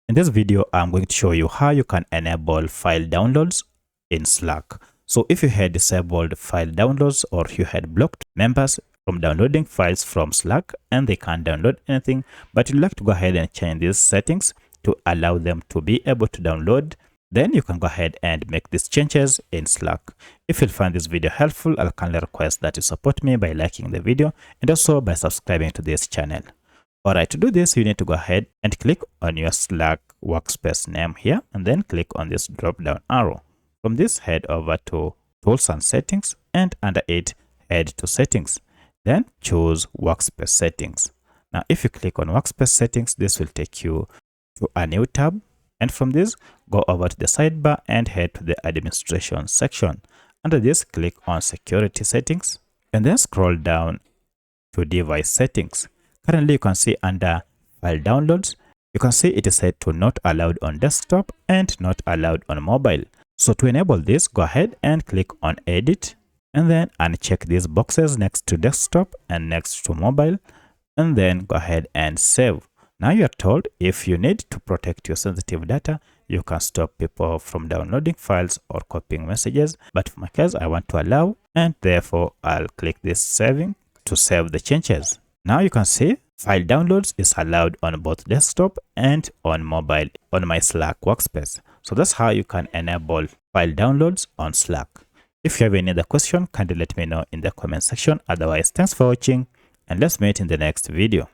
In this video, I'm going to show you how you can enable file downloads in Slack. So if you had disabled file downloads or you had blocked members from downloading files from Slack and they can't download anything, but you'd like to go ahead and change these settings to allow them to be able to download, then you can go ahead and make these changes in Slack. If you find this video helpful, I'll kindly request that you support me by liking the video and also by subscribing to this channel. Alright, to do this, you need to go ahead and click on your Slack workspace name here and then click on this drop down arrow. From this, head over to Tools and Settings, and under it, head to Settings. Then choose Workspace Settings. Now, if you click on Workspace Settings, this will take you to a new tab. And from this, go over to the sidebar and head to the Administration section. Under this, click on Security Settings and then scroll down to Device Settings. Currently, you can see under File Downloads, you can see it is set to not allowed on desktop and not allowed on mobile. So to enable this, go ahead and click on Edit and then uncheck these boxes next to desktop and next to mobile, and then go ahead and save. Now you are told if you need to protect your sensitive data, you can stop people from downloading files or copying messages. But for my case, I want to allow, and therefore I'll click this saving to save the changes. Now you can see file downloads is allowed on both desktop and on mobile on my Slack workspace. So that's how you can enable file downloads on Slack. If you have any other question, kindly let me know in the comment section. Otherwise, thanks for watching and let's meet in the next video.